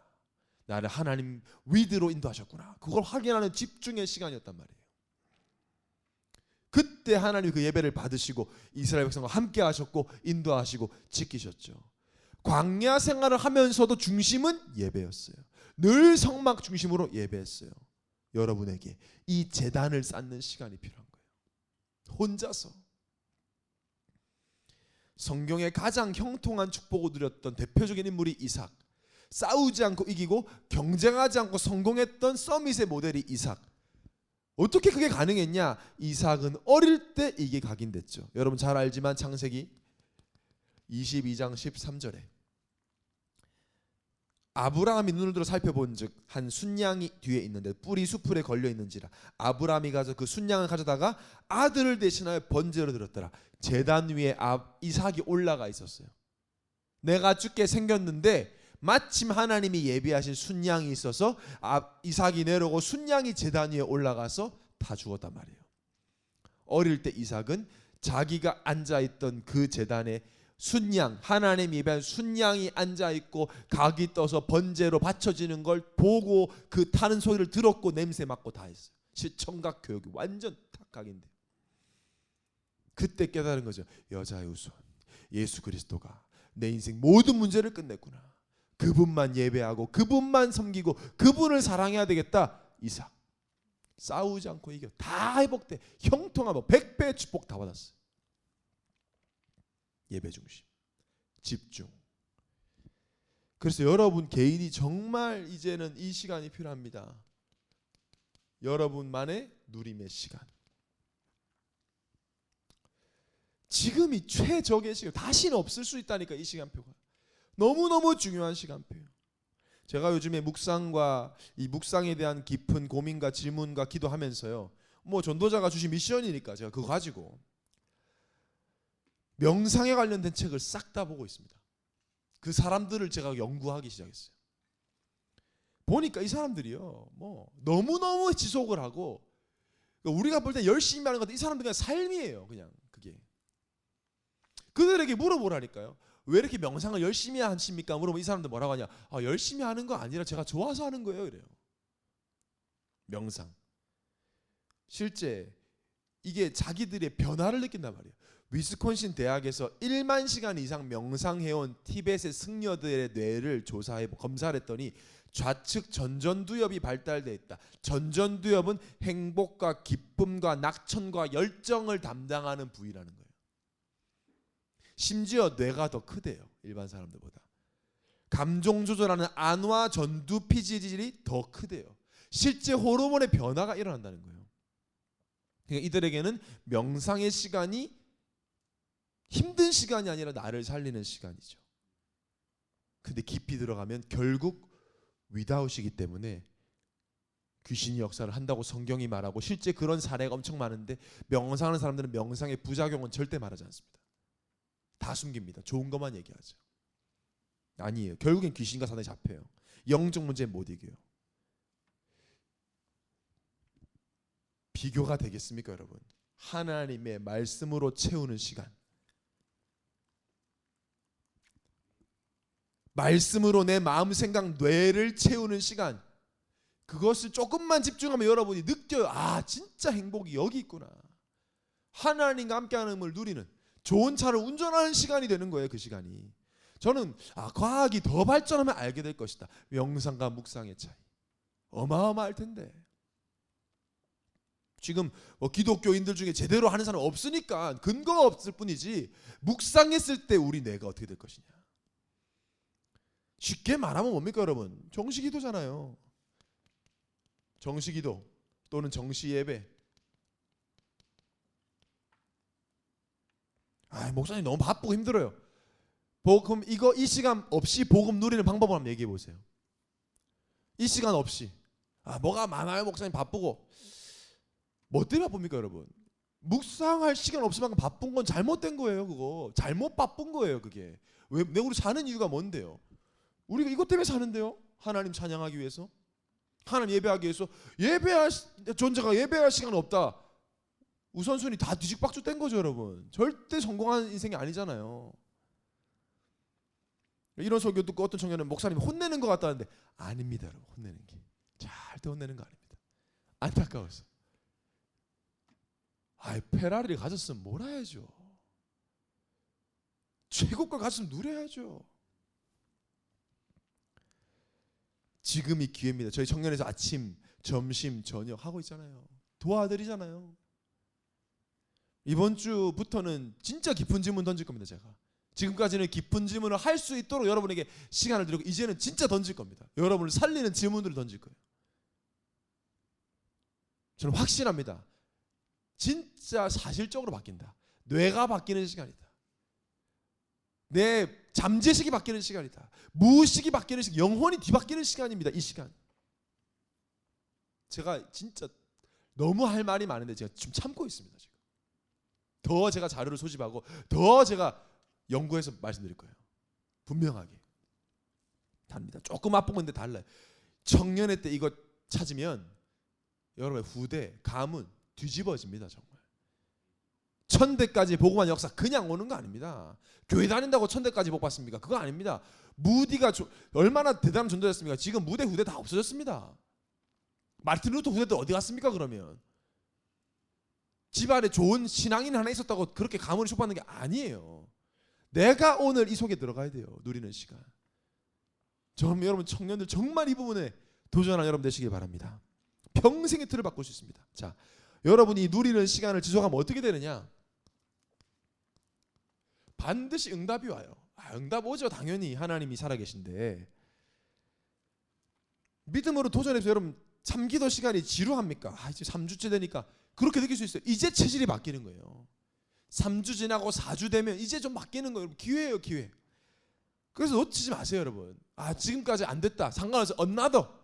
나를 하나님 위드로 인도하셨구나, 그걸 확인하는 집중의 시간이었단 말이에요. 그때 하나님이 그 예배를 받으시고 이스라엘 백성과 함께 하셨고 인도하시고 지키셨죠. 광야 생활을 하면서도 중심은 예배였어요. 늘 성막 중심으로 예배했어요. 여러분에게 이 제단을 쌓는 시간이 필요한 거예요. 혼자서. 성경의 가장 형통한 축복을 누렸던 대표적인 인물이 이삭. 싸우지 않고 이기고 경쟁하지 않고 성공했던 서밋의 모델이 이삭. 어떻게 그게 가능했냐? 이삭은 어릴 때 이게 각인됐죠. 여러분 잘 알지만 창세기 22장 13절에 아브라함이 눈을 들어 살펴본즉 한 순양이 뒤에 있는데 뿔이 수풀에 걸려 있는지라 아브라함이 가서 그 순양을 가져다가 아들을 대신하여 번제로 드렸더라. 제단 위에 이삭이 올라가 있었어요. 내가 죽게 생겼는데 마침 하나님이 예비하신 순양이 있어서 이삭이 내려오고 순양이 제단 위에 올라가서 다 죽었단 말이에요. 어릴 때 이삭은 자기가 앉아있던 그 제단에 순양, 하나님 예배한 순양이 앉아있고 각이 떠서 번제로 바쳐지는 걸 보고 그 타는 소리를 들었고 냄새 맡고 다 했어요. 시청각 교육이 완전 각인데, 그때 깨달은 거죠. 여자의 우선 예수 그리스도가 내 인생 모든 문제를 끝냈구나. 그분만 예배하고 그분만 섬기고 그분을 사랑해야 되겠다. 이삭 싸우지 않고 이겨 다 회복돼. 형통하고 100배의 축복 다 받았어요. 예배 중심, 집중. 그래서 여러분 개인이 정말 이제는 이 시간이 필요합니다. 여러분만의 누림의 시간. 지금이 최적의 시간. 다시는 없을 수 있다니까. 이 시간표가 너무너무 중요한 시간표예요. 제가 요즘에 묵상과 이 묵상에 대한 깊은 고민과 질문과 기도하면서요, 뭐 전도자가 주신 미션이니까 제가 그거 가지고 명상에 관련된 책을 싹 다 보고 있습니다. 그 사람들을 제가 연구하기 시작했어요. 보니까 이 사람들이요, 뭐 너무너무 지속을 하고, 우리가 볼 때 열심히 하는 것도 이 사람들 그냥 삶이에요. 그냥 그게. 그들에게 물어보라니까요. 왜 이렇게 명상을 열심히 하십니까? 물어보면 이 사람들 뭐라고 하냐? 열심히 하는 거 아니라 제가 좋아서 하는 거예요. 이래요. 명상. 실제 이게 자기들의 변화를 느낀단 말이에요. 위스콘신 대학에서 1만 시간 이상 명상해온 티벳의 승려들의 뇌를 조사해 검사를 했더니 좌측 전전두엽이 발달되어 있다. 전전두엽은 행복과 기쁨과 낙천과 열정을 담당하는 부위라는 거예요. 심지어 뇌가 더 크대요. 일반 사람들보다. 감정 조절하는 안와 전두 피질이 더 크대요. 실제 호르몬의 변화가 일어난다는 거예요. 그러니까 이들에게는 명상의 시간이 힘든 시간이 아니라 나를 살리는 시간이죠. 근데 깊이 들어가면 결국 위다웃이기 때문에 귀신이 역사를 한다고 성경이 말하고 실제 그런 사례가 엄청 많은데, 명상하는 사람들은 명상의 부작용은 절대 말하지 않습니다. 다 숨깁니다. 좋은 것만 얘기하죠. 아니에요. 결국엔 귀신과 사단에 잡혀요. 영적 문제에 못 이겨요. 비교가 되겠습니까, 여러분? 하나님의 말씀으로 채우는 시간. 말씀으로 내 마음, 생각, 뇌를 채우는 시간. 그것을 조금만 집중하면 여러분이 느껴요. 진짜 행복이 여기 있구나. 하나님과 함께하는 걸 누리는, 좋은 차를 운전하는 시간이 되는 거예요. 그 시간이. 저는 과학이 더 발전하면 알게 될 것이다. 명상과 묵상의 차이 어마어마할 텐데, 지금 기독교인들 중에 제대로 하는 사람 없으니까 근거가 없을 뿐이지, 묵상했을 때 우리 뇌가 어떻게 될 것이냐. 쉽게 말하면 뭡니까 여러분? 정시기도잖아요. 정시기도. 또는 정시 예배. 목사님 너무 바쁘고 힘들어요. 그럼 이 시간 없이 복음 누리는 방법을 한번 얘기해 보세요. 이 시간 없이. 뭐가 많아요 목사님 바쁘고. 뭐 때문에 바쁩니까 여러분? 묵상할 시간 없을 만큼 바쁜 건 잘못된 거예요. 그거 잘못 바쁜 거예요. 그게 왜 우리 사는 이유가 뭔데요? 우리가 이것 때문에 사는데요. 하나님 찬양하기 위해서, 하나님 예배하기 위해서. 존재가 예배할 시간 없다. 우선순위 다 뒤죽박죽 된 거죠 여러분. 절대 성공한 인생이 아니잖아요. 이런 설교 듣고 어떤 청년은 목사님이 혼내는 것 같다는데 아닙니다 여러분. 혼내는 게 절대 혼내는 거 아닙니다. 안타까워서. 페라리를 가졌으면 뭘 해야죠. 최고가 가졌으면 누려야죠. 지금이 기회입니다. 저희 청년에서 아침, 점심, 저녁 하고 있잖아요. 도와드리잖아요. 이번 주부터는 진짜 깊은 질문 던질 겁니다. 제가 지금까지는 깊은 질문을 할 수 있도록 여러분에게 시간을 드리고 이제는 진짜 던질 겁니다. 여러분을 살리는 질문들을 던질 거예요. 저는 확신합니다. 진짜 사실적으로 바뀐다. 뇌가 바뀌는 시간이다. 내 잠재식이 바뀌는 시간이다. 무의식이 바뀌는 시간, 영혼이 뒤바뀌는 시간입니다. 이 시간. 제가 진짜 너무 할 말이 많은데 제가 지금 참고 있습니다. 지금. 더 제가 자료를 소집하고 더 제가 연구해서 말씀드릴 거예요. 분명하게. 답니다. 조금 아픈 건데 달라요. 청년회 때 이거 찾으면 여러분의 후대, 가문 뒤집어집니다. 정말. 천대까지 복음한 역사 그냥 오는 거 아닙니다. 교회 다닌다고 천대까지 복 받습니까? 그거 아닙니다. 무디가 얼마나 대단한 전도였습니까? 지금 무대 후대 다 없어졌습니다. 마르틴 루터 후대들 어디 갔습니까? 그러면 집안에 좋은 신앙인 하나 있었다고 그렇게 가문을 축복받는 게 아니에요. 내가 오늘 이 속에 들어가야 돼요. 누리는 시간. 저는 여러분 청년들 정말 이 부분에 도전하는 여러분 되시길 바랍니다. 평생의 틀을 바꿀 수 있습니다. 자, 여러분이 누리는 시간을 지속하면 어떻게 되느냐? 반드시 응답이 와요. 응답 오죠. 당연히 하나님이 살아계신데. 믿음으로 도전해서 여러분 3기도 시간이 지루합니까? 이제 3주째 되니까 그렇게 느낄 수 있어요. 이제 체질이 바뀌는 거예요. 3주 지나고 4주 되면 이제 좀 바뀌는 거예요. 기회예요, 기회. 그래서 놓치지 마세요, 여러분. 지금까지 안 됐다. 상관없어요. 언나더.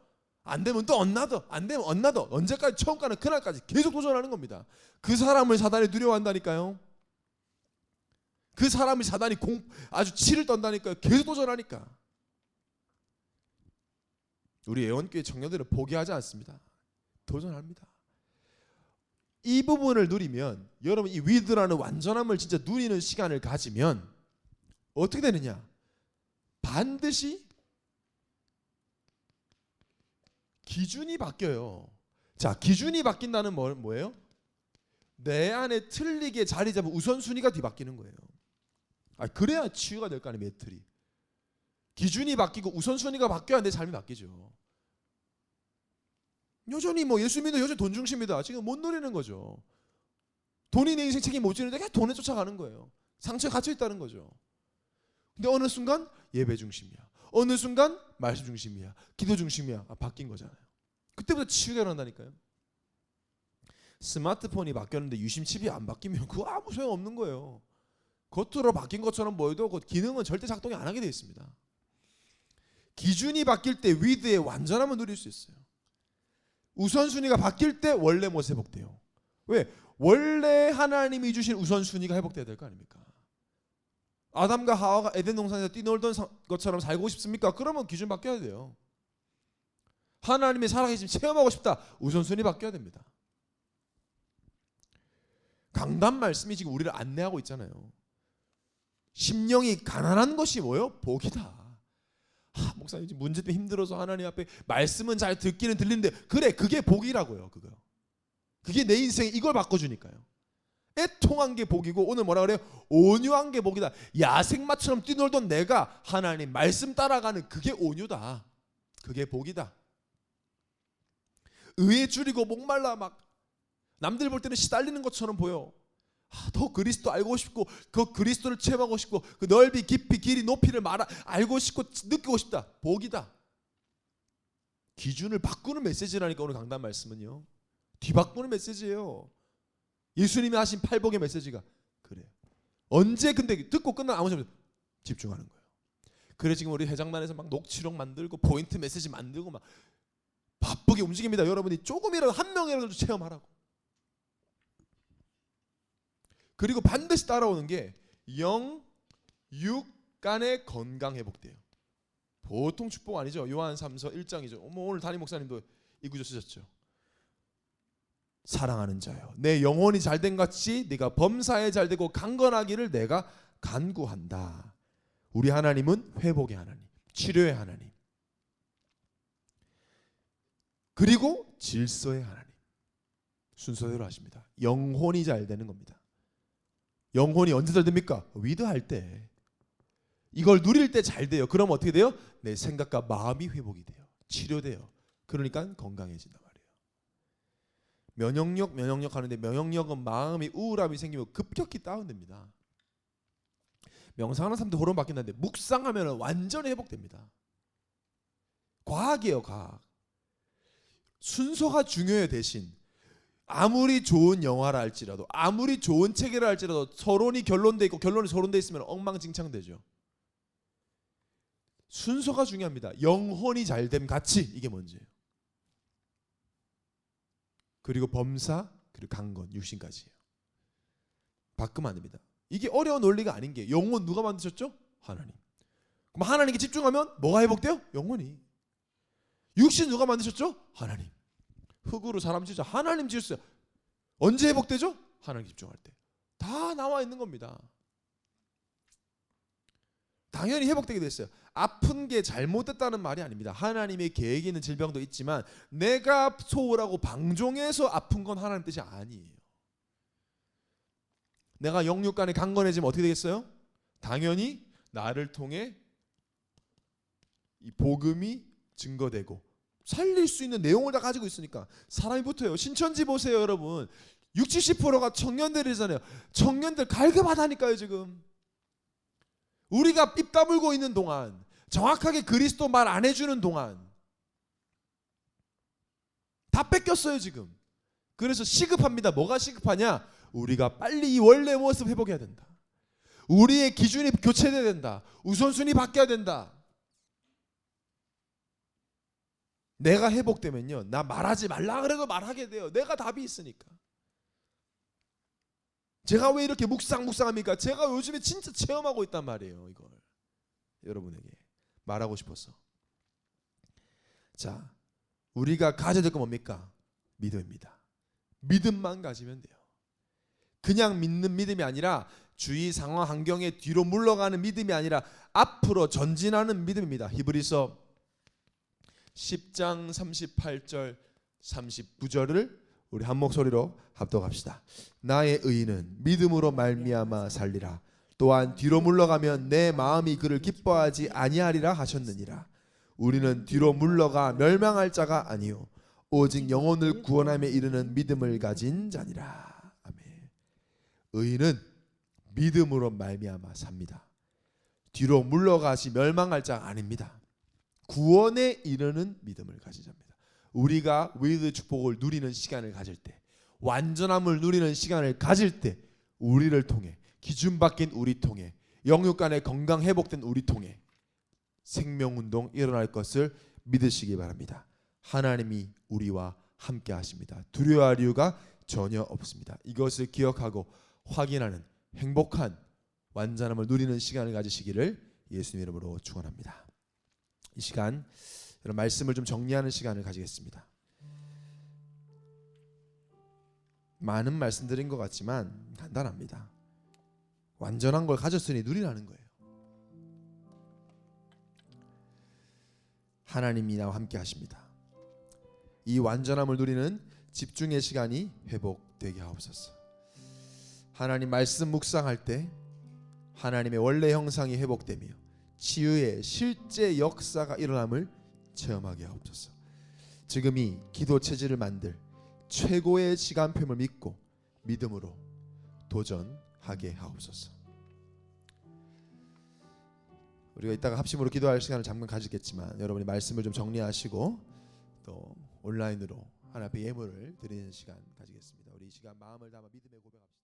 안 되면 또 언나더. 안 되면 언나더. 언제까지 처음 가는 그날까지 계속 도전하는 겁니다. 그 사람을 사단이 두려워한다니까요. 그 사람이 사단이 아주 치를 떤다니까요. 계속 도전하니까. 우리 예원교회 청년들은 포기하지 않습니다. 도전합니다. 이 부분을 누리면 여러분 이 위드라는 완전함을 진짜 누리는 시간을 가지면 어떻게 되느냐? 반드시 기준이 바뀌어요. 자, 기준이 바뀐다는 뭐예요? 내 안에 틀리게 자리 잡은 우선순위가 뒤바뀌는 거예요. 그래야 치유가 될 거 아니에요. 매틀이. 기준이 바뀌고 우선순위가 바뀌어야 내 삶이 바뀌죠. 여전히 예수 믿는 여전히 돈 중심이다. 지금 못 누리는 거죠. 돈이 내 인생 책임 못 지는데 그냥 돈에 쫓아가는 거예요. 상처에 갇혀 있다는 거죠. 근데 어느 순간 예배 중심이야. 어느 순간 말씀 중심이야. 기도 중심이야. 바뀐 거잖아요. 그때부터 치유가 일어난다니까요. 스마트폰이 바뀌었는데 유심칩이 안 바뀌면 그거 아무 소용없는 거예요. 겉으로 바뀐 것처럼 보여도 그 기능은 절대 작동이 안 하게 되어 있습니다. 기준이 바뀔 때 위드의 완전함을 누릴 수 있어요. 우선순위가 바뀔 때 원래 모습 회복돼요. 왜? 원래 하나님이 주신 우선순위가 회복돼야 될 거 아닙니까? 아담과 하와가 에덴 동산에서 뛰놀던 것처럼 살고 싶습니까? 그러면 기준 바뀌어야 돼요. 하나님의 살아계심 체험하고 싶다. 우선순위 바뀌어야 됩니다. 강단 말씀이 지금 우리를 안내하고 있잖아요. 심령이 가난한 것이 뭐예요? 복이다. 목사님 지금 문제 때문에 힘들어서 하나님 앞에 말씀은 잘 듣기는 들리는데 그래 그게 복이라고요. 그게 내 인생에 이걸 바꿔주니까요. 애통한 게 복이고 오늘 뭐라 그래요? 온유한 게 복이다. 야생마처럼 뛰놀던 내가 하나님 말씀 따라가는 그게 온유다. 그게 복이다. 의에 줄이고 목말라 막 남들 볼 때는 시달리는 것처럼 보여. 더 그리스도 알고 싶고 그 그리스도를 체험하고 싶고 그 넓이 깊이 길이 높이를 알고 싶고 느끼고 싶다. 복이다. 기준을 바꾸는 메시지라니까 오늘 강단 말씀은요. 뒤바꾸는 메시지예요. 예수님이 하신 팔복의 메시지가 그래요. 언제 근데 듣고 끝나면 아무 소리 집중하는 거예요. 그래 지금 우리 회장단에서 막 녹취록 만들고 포인트 메시지 만들고 막 바쁘게 움직입니다. 여러분이 조금이라도 한 명이라도 체험하라고. 그리고 반드시 따라오는 게 영, 육 간의 건강 회복돼요. 보통 축복 아니죠. 요한 3서 1장이죠. 오늘 담임 목사님도 이 구절 쓰셨죠. 사랑하는 자여, 내 영혼이 잘된 같이 네가 범사에 잘되고 강건하기를 내가 간구한다. 우리 하나님은 회복의 하나님, 치료의 하나님, 그리고 질서의 하나님. 순서대로 하십니다. 영혼이 잘 되는 겁니다. 영혼이 언제 잘 됩니까? 위드할 때, 이걸 누릴 때 잘 돼요. 그럼 어떻게 돼요? 내 생각과 마음이 회복이 돼요. 치료돼요. 그러니까 건강해진단 말이에요. 면역력 하는데 면역력은 마음이 우울함이 생기면 급격히 다운됩니다. 명상하는 사람도 호르몬 바뀐다는데 묵상하면 완전히 회복됩니다. 과학이에요, 과학. 순서가 중요해요. 대신 아무리 좋은 영화라 할지라도, 아무리 좋은 책이라 할지라도 서론이 결론돼 있고 결론이 서론돼 있으면 엉망진창되죠. 순서가 중요합니다. 영혼이 잘됨 같이 이게 먼저예요. 그리고 범사, 그리고 강건, 육신까지예요. 바꾸면 안 됩니다. 이게 어려운 논리가 아닌 게, 영혼 누가 만드셨죠? 하나님. 그럼 하나님께 집중하면 뭐가 회복돼요? 영혼이. 육신 누가 만드셨죠? 하나님. 흙으로 사람 지으자. 하나님 지었어요. 언제 회복되죠? 하나님 집중할 때. 다 나와 있는 겁니다. 당연히 회복되게 됐어요. 아픈 게 잘못됐다는 말이 아닙니다. 하나님의 계획이 있는 질병도 있지만 내가 소홀하고 방종해서 아픈 건 하나님 뜻이 아니에요. 내가 영육간에 강건해지면 어떻게 되겠어요? 당연히 나를 통해 이 복음이 증거되고 살릴 수 있는 내용을 다 가지고 있으니까 사람이 붙어요. 신천지 보세요, 여러분. 60, 70%가 청년들이잖아요. 청년들 갈급하다니까요, 지금. 우리가 입 다물고 있는 동안, 정확하게 그리스도 말 안 해주는 동안 다 뺏겼어요, 지금. 그래서 시급합니다. 뭐가 시급하냐? 우리가 빨리 이 원래 모습 회복해야 된다. 우리의 기준이 교체돼야 된다. 우선순위 바뀌어야 된다. 내가 회복되면요, 나 말하지 말라 그래도 말하게 돼요. 내가 답이 있으니까. 제가 왜 이렇게 묵상합니까? 제가 요즘에 진짜 체험하고 있단 말이에요. 이걸 여러분에게 말하고 싶어서. 자, 우리가 가져야 될 건 뭡니까? 믿음입니다. 믿음만 가지면 돼요. 그냥 믿는 믿음이 아니라 주위 상황 환경에 뒤로 물러가는 믿음이 아니라 앞으로 전진하는 믿음입니다. 히브리서 10장 38절 39절을 우리 한 목소리로 합독합시다. 나의 의인은 믿음으로 말미암아 살리라. 또한 뒤로 물러가면 내 마음이 그를 기뻐하지 아니하리라 하셨느니라. 우리는 뒤로 물러가 멸망할 자가 아니요 오직 영혼을 구원함에 이르는 믿음을 가진 자니라. 아멘. 의인은 믿음으로 말미암아 삽니다. 뒤로 물러가시 멸망할 자가 아닙니다. 구원에 이르는 믿음을 가진 자입니다. 우리가 위드 축복을 누리는 시간을 가질 때, 완전함을 누리는 시간을 가질 때, 우리를 통해 기준 바뀐 우리 통해 영육간의 건강 회복된 우리 통해 생명운동 일어날 것을 믿으시기 바랍니다. 하나님이 우리와 함께 하십니다. 두려워할 이유가 전혀 없습니다. 이것을 기억하고 확인하는 행복한 완전함을 누리는 시간을 가지시기를 예수님 이름으로 축원합니다. 이 시간 여러분 말씀을 좀 정리하는 시간을 가지겠습니다. 많은 말씀드린 것 같지만 간단합니다. 완전한 걸 가졌으니 누리라는 거예요. 하나님이 나와 함께 하십니다. 이 완전함을 누리는 집중의 시간이 회복되게 하옵소서. 하나님 말씀 묵상할 때 하나님의 원래 형상이 회복되며 치유의 실제 역사가 일어남을 체험하게 하옵소서. 지금이 기도 체질을 만들 최고의 시간표를 믿고 믿음으로 도전하게 하옵소서. 우리가 이따가 합심으로 기도할 시간을 잠깐 가지겠지만 여러분이 말씀을 좀 정리하시고 또 온라인으로 하나님 앞에 예물을 드리는 시간 가지겠습니다. 우리 이 시간 마음을 담아 믿음의 고백합시다.